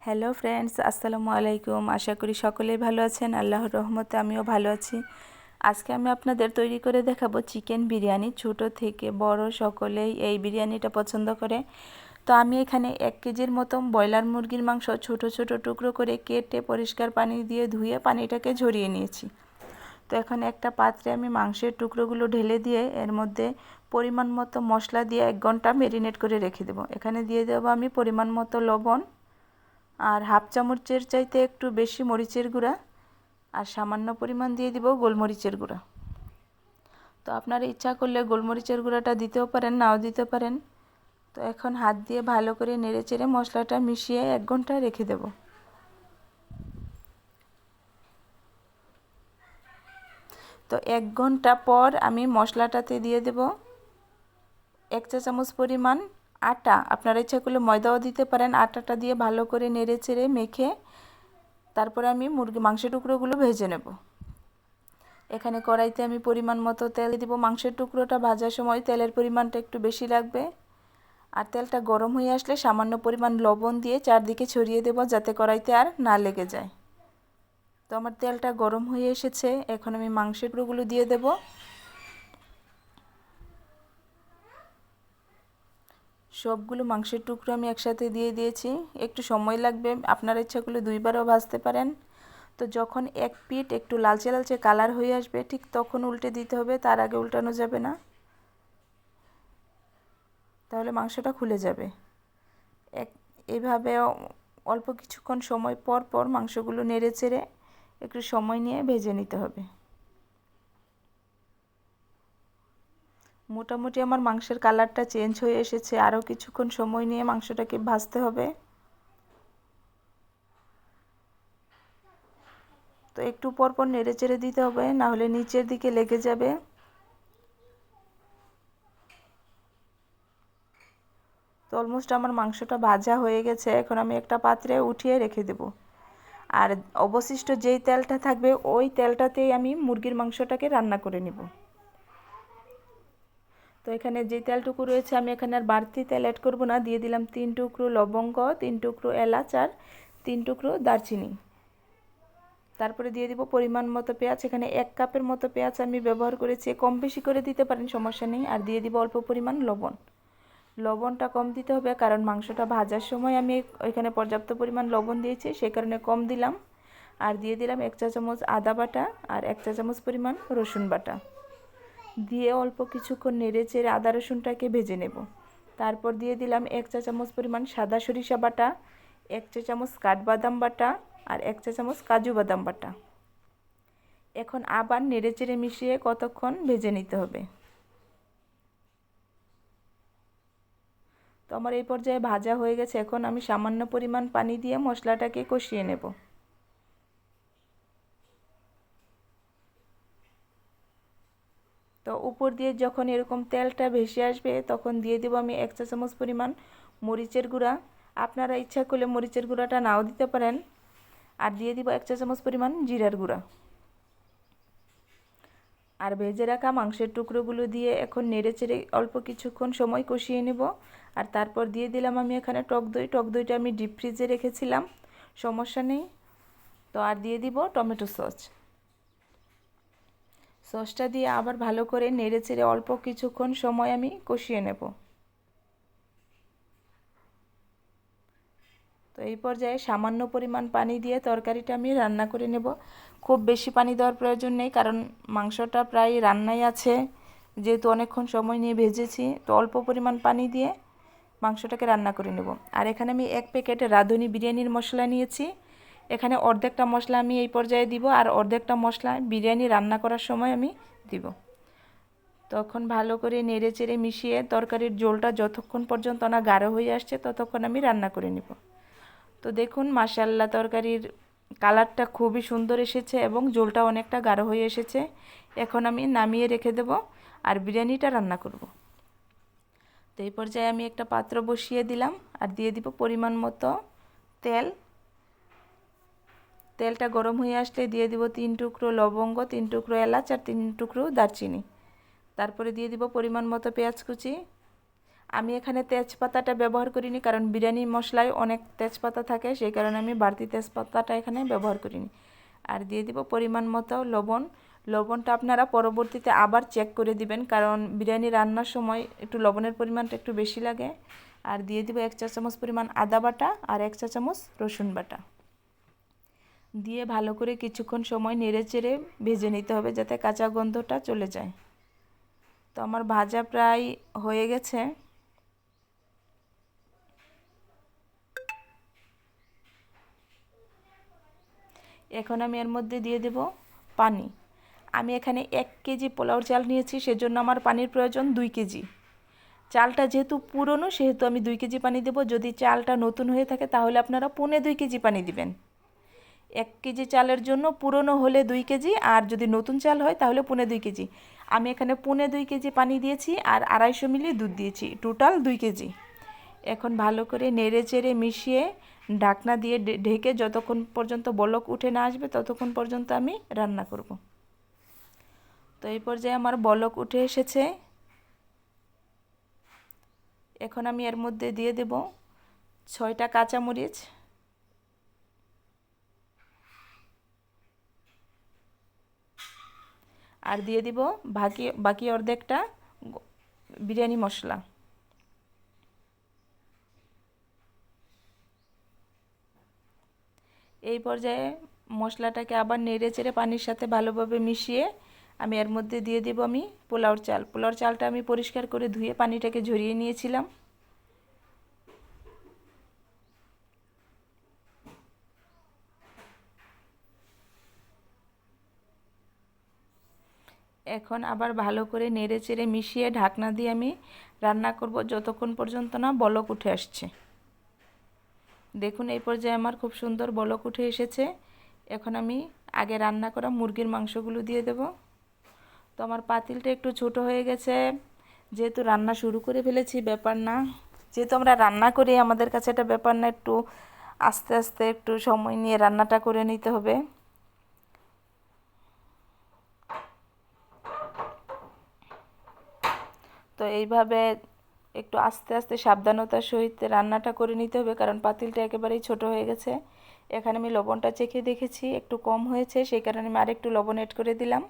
Hello friends, আসসালামু আলাইকুম। আশা করি সকলেই ভালো আছেন। আল্লাহর রহমতে আমিও ভালো আছি। আজকে আমি আপনাদের তৈরি করে দেখাবো চিকেন বিরিয়ানি। ছোট থেকে বড় সকলেই এই বিরিয়ানিটা পছন্দ করে। তো আমি এখানে 1 কেজির মতো ব্রয়লার মুরগির মাংস ছোট ছোট টুকরো করে কেটে পরিষ্কার পানি দিয়ে ধুয়ে পানিটাকে ঝরিয়ে নিয়েছি। তো এখন একটা পাত্রে আমি মাংসের টুকরোগুলো ঢেলে দিয়ে এর মধ্যে পরিমাণ মতো মশলা দিয়ে 1 ঘন্টা ম্যারিনেট করে রেখে দেবো। এখানে দিয়ে দেবো আমি পরিমাণ মতো লবণ, আর হাফ চামচের চাইতে একটু বেশি মরিচের গুঁড়া, আর সামান্য পরিমাণ দিয়ে দিব গোলমরিচের গুঁড়া। তো আপনারা ইচ্ছা করলে গোলমরিচের গুঁড়াটা দিতেও পারেন, নাও দিতে পারেন। তো এখন হাত দিয়ে ভালো করে নেড়েচেড়ে মশলাটা মিশিয়ে 1 ঘন্টা রেখে দেব। তো 1 ঘন্টা পর আমি মশলাটাতে দিয়ে দেব 1 চা চামচ পরিমাণ আটা। আপনারা ইচ্ছা করলে ময়দাও দিতে পারেন। আটাটা দিয়ে ভালো করে নেড়েচেড়ে মেখে তারপরে আমি মাংসের টুকরোগুলো ভেজে নেব। এখানে কড়াইতে আমি পরিমাণ মতো তেল দিব। মাংসের টুকরোটা ভাজার সময় তেলের পরিমাণটা একটু বেশি লাগবে। আর তেলটা গরম হয়ে আসলে সামান্য পরিমাণ লবণ দিয়ে চারদিকে ছড়িয়ে দেব, যাতে কড়াইতে আর না লেগে যায়। তো আমার তেলটা গরম হয়ে এসেছে, এখন আমি মাংসের টুকরোগুলো দিয়ে দেব। সবগুলো মাংসের টুকরো আমি একসাথে দিয়ে দিয়েছি। একটু সময় লাগবে, আপনারা ইচ্ছা করলে 2বারও ভাজতে পারেন। তো যখন এক পিঠ একটু লালচে লালচে কালার হয়ে আসবে, ঠিক তখন উল্টে দিতে হবে, তার আগে উল্টানো যাবে না, তাহলে মাংসটা খুলে যাবে। এইভাবে অল্প কিছুক্ষণ সময় পর পর মাংসগুলো নেড়ে চেড়ে একটু সময় নিয়ে ভেজে নিতে হবে। মোটামুটি আমার মাংসের কালারটা চেঞ্জ হয়ে এসেছে, আরও কিছুক্ষণ সময় নিয়ে মাংসটাকে ভাজতে হবে। তো একটু পর পর নেড়ে চেড়ে দিতে হবে, না হলে নিচের দিকে লেগে যাবে। তো অলমোস্ট আমার মাংসটা ভাজা হয়ে গেছে, এখন আমি একটা পাত্রে উঠিয়ে রেখে দেব। আর অবশিষ্ট যেই তেলটা থাকবে ওই তেলটাতেই আমি মুরগির মাংসটাকে রান্না করে নেব। তো এখানে যে তেলটুকু রয়েছে আমি এখানে আর বাড়তি তেল অ্যাড করব না। দিয়ে দিলাম 3 টুকরো লবঙ্গ, 3 টুকরো এলাচ আর 3 টুকরো দারচিনি। তারপরে দিয়ে দিব পরিমাণ মতো পেঁয়াজ। এখানে 1 কাপের মতো পেঁয়াজ আমি ব্যবহার করেছি, কম বেশি করে দিতে পারেন, সমস্যা নেই। আর দিয়ে দিব অল্প পরিমাণ লবণ। লবণটা কম দিতে হবে, কারণ মাংসটা ভাজার সময় আমি ওইখানে পর্যাপ্ত পরিমাণ লবণ দিয়েছি, সেই কারণে কম দিলাম। আর দিয়ে দিলাম 1 চা চামচ আদা বাটা আর 1 চা চামচ পরিমাণ রসুন বাটা। দিয়ে অল্প কিছুক্ষণ নেড়ে চেড়ে আদা রসুনটাকে ভেজে নেব। তারপর দিয়ে দিলাম 1 চা চামচ পরিমাণ সাদা সরিষা বাটা, 1 চা চামচ কাঠবাদাম বাটা আর 1 চা চামচ কাজু বাদাম বাটা। এখন আবার নেড়ে চেড়ে মিশিয়ে কতক্ষণ ভেজে নিতে হবে। তো আমার এই পর্যায়ে ভাজা হয়ে গেছে, এখন আমি সামান্য পরিমাণ পানি দিয়ে মশলাটাকে কষিয়ে নেব। তো উপর দিয়ে যখন এরকম তেলটা ভেসে আসবে, তখন দিয়ে দেবো আমি 1 চা চামচ পরিমাণ মরিচের গুঁড়া। আপনারা ইচ্ছা করলে মরিচের গুঁড়াটা নাও দিতে পারেন। আর দিয়ে দিব 1 চা চামচ পরিমাণ জিরার গুঁড়া। আর ভেজে রাখা মাংসের টুকরোগুলো দিয়ে এখন নেড়ে চেড়ে অল্প কিছুক্ষণ সময় কষিয়ে নেব। আর তারপর দিয়ে দিলাম আমি এখানে টক দই। টক দইটা আমি ডিপ ফ্রিজে রেখেছিলাম, সমস্যা নেই। তো আর দিয়ে দিব টমেটো সস। সসটা দিয়ে আবার ভালো করে নেড়ে চেড়ে অল্প কিছুক্ষণ সময় আমি কষিয়ে নেব। তো এই পর্যায়ে সামান্য পরিমাণ পানি দিয়ে তরকারিটা আমি রান্না করে নেব। খুব বেশি পানি দেওয়ার প্রয়োজন নেই, কারণ মাংসটা প্রায় রান্নাই আছে, যেহেতু অনেকক্ষণ সময় নিয়ে ভেজেছি। তো অল্প পরিমাণ পানি দিয়ে মাংসটাকে রান্না করে নেব। আর এখানে আমি 1 প্যাকেট রাঁধুনি বিরিয়ানির মশলা নিয়েছি। এখানে অর্ধেকটা মশলা আমি এই পর্যায়ে দিব, আর অর্ধেকটা মশলা বিরিয়ানি রান্না করার সময় আমি দিব। তখন ভালো করে নেড়ে চেড়ে মিশিয়ে তরকারির ঝোলটা যতক্ষণ পর্যন্ত না গাঢ় হয়ে আসছে ততক্ষণ আমি রান্না করে নেব। তো দেখুন মাশাআল্লাহ, তরকারির কালারটা খুবই সুন্দর এসেছে এবং ঝোলটা অনেকটা গাঢ় হয়ে এসেছে। এখন আমি নামিয়ে রেখে দেব আর বিরিয়ানিটা রান্না করব। তো এই পর্যায়ে আমি একটা পাত্র বসিয়ে দিলাম আর দিয়ে দিব পরিমাণ মতো তেল। তেলটা গরম হয়ে আসলে দিয়ে দিব 3 টুকরো লবঙ্গ, 3 টুকরো এলাচ আর 3 টুকরো দারচিনি। তারপরে দিয়ে দিব পরিমাণ মতো পেঁয়াজ কুচি। আমি এখানে তেজপাতাটা ব্যবহার করিনি, কারণ বিরিয়ানি মশলায় অনেক তেজপাতা থাকে, সেই কারণে আমি বাড়তি তেজপাতাটা এখানে ব্যবহার করিনি। আর দিয়ে দিব পরিমাণ মতো লবণ। লবণটা আপনারা পরবর্তীতে আবার চেক করে দিবেন, কারণ বিরিয়ানি রান্নার সময় একটু লবণের পরিমাণটা একটু বেশি লাগে। আর দিয়ে দিব 1 চা চামচ পরিমাণ আদা বাটা আর 1 চা চামচ রসুন বাটা। দিয়ে ভালো করে কিছুক্ষণ সময় নেড়ে চেড়ে ভেজে নিতে হবে, যাতে কাঁচা গন্ধটা চলে যায়। তো আমার ভাজা প্রায় হয়ে গেছে। এখন আমি এর মধ্যে দিয়ে দেব পানি। আমি এখানে 1 কেজি পোলাওর চাল নিয়েছি, সেজন্য আমার পানির প্রয়োজন 2 কেজি। চালটা যেহেতু পুরনো, সেহেতু আমি 2 কেজি পানি দেব। যদি চালটা নতুন হয়ে থাকে তাহলে আপনারা 1.25 কেজি পানি দিবেন। 1 কেজি চালের জন্য পুরনো হলে 2 কেজি, আর যদি নতুন চাল হয় তাহলে 1.25 কেজি। আমি এখানে 1.25 কেজি পানি দিয়েছি আর 250 মিলি দুধ দিয়েছি, টোটাল 2 কেজি। এখন ভালো করে নেড়ে চেড়ে মিশিয়ে ঢাকনা দিয়ে ঢেকে যতক্ষণ পর্যন্ত বলক উঠে না আসবে ততক্ষণ পর্যন্ত আমি রান্না করব। তো এই পর্যায়ে আমার বলক উঠে এসেছে। এখন আমি এর মধ্যে দিয়ে দেব 6টা কাঁচামরিচ, আর দিয়ে দিব বাকি অর্ধেকটা বিরিয়ানি মশলা। এই পর্যায়ে মশলাটাকে আবার নেড়ে চেড়ে পানির সাথে ভালোভাবে মিশিয়ে আমি এর মধ্যে দিয়ে দেব আমি পোলাওর চালটা আমি পরিষ্কার করে ধুয়ে পানিটাকে ঝরিয়ে নিয়েছিলাম। এখন আবার ভালো করে নেড়ে চেড়ে মিশিয়ে ঢাকনা দিয়ে আমি রান্না করব যতক্ষণ পর্যন্ত না বলক উঠে আসছে। দেখুন এই পর্যায়ে আমার খুব সুন্দর বলক উঠে এসেছে। এখন আমি আগে রান্না করা মুরগির মাংসগুলো দিয়ে দেব। তো আমার পাতিলটা একটু ছোট হয়ে গেছে, যেহেতু রান্না শুরু করে ফেলেছি ব্যাপার না, যেহেতু আমরা রান্না করি আমাদের কাছে এটা ব্যাপার না, একটু আস্তে আস্তে একটু সময় নিয়ে রান্নাটা করে নিতে হবে। তো এইভাবে একটু আস্তে আস্তে সাবধানতার সহিত রান্নাটা করে নিতে হবে, কারণ পাতিলটা একেবারেই ছোট হয়ে গেছে। এখানে আমি লবণটা চেখে দেখেছি একটু কম হয়েছে, সেই কারণে আমি আরেকটু লবণ অ্যাড করে দিলাম।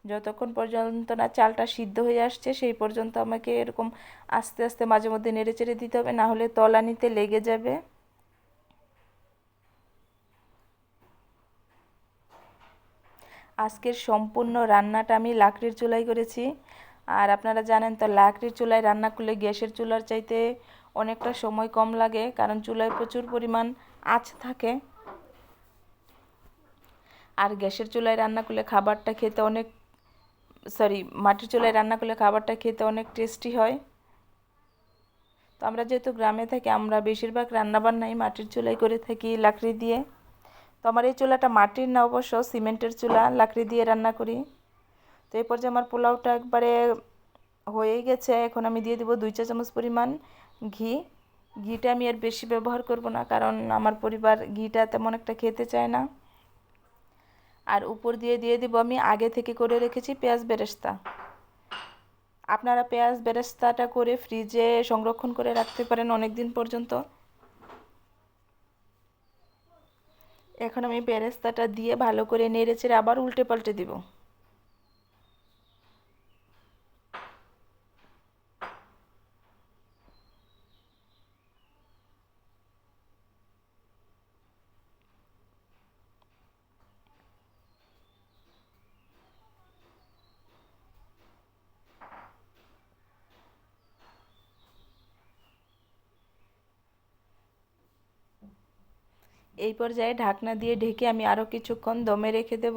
যতক্ষণ পর্যন্ত না চালটা সিদ্ধ হয়ে আসছে সেই পর্যন্ত আমাকে এরকম আস্তে আস্তে মাঝে মধ্যে নেড়ে চেড়ে দিতে হবে, না হলে তলানিতে লেগে যাবে। আজকের সম্পূর্ণ রান্নাটা আমি লাকড়ির চুলায় করেছি। আর আপনারা জানেন তো লাকড়ির চুলায় রান্না করলে গ্যাসের চুলার চাইতে অনেকটা সময় কম লাগে, কারণ চুলায় প্রচুর পরিমাণ আঁচ থাকে। আর গ্যাসের চুলায় রান্না করলে খাবারটা খেতে অনেক মাটির চুলায় রান্না করলে খাবারটা খেতে অনেক টেস্টি হয়। তো আমরা যেহেতু গ্রামে থাকি, আমরা বেশিরভাগ রান্নাবান্নাই মাটির চুলায় করে থাকি লাকড়ি দিয়ে। তো আমার এই চুলাটা মাটির না, অবশ্য সিমেন্টের চুলা, লাকড়ি দিয়ে রান্না করি। তো এই পর্যায়ে আমার পোলাওটা একবারে হয়েই গেছে। এখন আমি দিয়ে দেবো 2 চা চামচ পরিমাণ ঘি। ঘিটা আমি আর বেশি ব্যবহার করব না, কারণ আমার পরিবার ঘিটা তেমন একটা খেতে চায় না। আর উপর দিয়ে দেবো আমি আগে থেকে করে রেখেছি পেঁয়াজ বেরেস্তা। আপনারা পেঁয়াজ বেরেস্তাটা করে ফ্রিজে সংরক্ষণ করে রাখতে পারেন অনেক দিন পর্যন্ত। এখন আমি বেরেস্তাটা দিয়ে ভালো করে নেড়েচেড়ে আবার উল্টে পাল্টে দিব। এই পর্যায়ে ঢাকনা দিয়ে ঢেকে আমি আরও কিছুক্ষণ দমে রেখে দেব।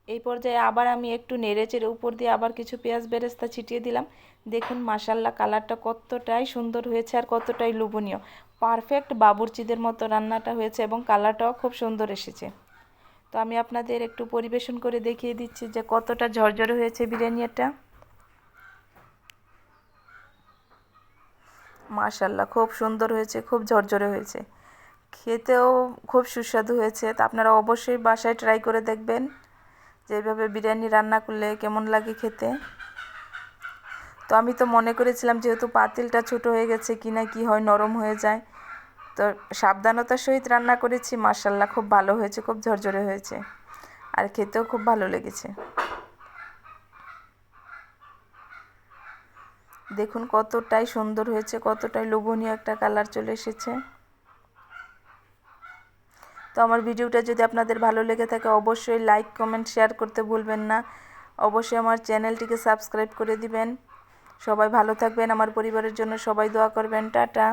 এই পর্যায়ে আবার আমি একটু নেড়েচেড়ে উপর দিয়ে আবার কিছু পেঁয়াজ বেরেস্তা ছিটিয়ে দিলাম। দেখুন মাশাল্লাহ কালারটা কতটাই সুন্দর হয়েছে আর কতটাই লোভনীয়, পারফেক্ট বাবুর্চিদের মতো রান্নাটা হয়েছে এবং কালারটাও খুব সুন্দর এসেছে। তো আমি আপনাদের একটু পরিবেশন করে দেখিয়ে দিচ্ছি যে কতটা ঝরঝরে হয়েছে বিরিয়ানিটা। মাশাল্লাহ খুব সুন্দর হয়েছে, খুব ঝরঝরে হয়েছে, খেতেও খুব সুস্বাদু হয়েছে। তো আপনারা অবশ্যই বাসায় ট্রাই করে দেখবেন। যে এইভাবে বিরিয়ানি রান্না করলে কেমন লাগে খেতে। তো আমি তো মনে করেছিলাম যেহেতু পাতিলটা ছোট হয়ে গেছে কিনা কি হয়, নরম হয়ে যায়, তো সাবধানতার সহিত রান্না করেছি। মাশাআল্লাহ খুব ভালো হয়েছে, খুব ঝরঝরে হয়েছে, আর খেতেও খুব ভালো লেগেছে। দেখুন কতটাই সুন্দর হয়েছে, কতটাই লোভনীয় একটা কালার চলে এসেছে। তো আমার ভিডিওটা যদি আপনাদের ভালো লেগে থাকে অবশ্যই লাইক কমেন্ট শেয়ার করতে ভুলবেন না। অবশ্যই আমার চ্যানেলটিকে সাবস্ক্রাইব করে দিবেন। সবাই ভালো থাকবেন, আমার পরিবারের জন্য সবাই দোয়া করবেন। টাটা।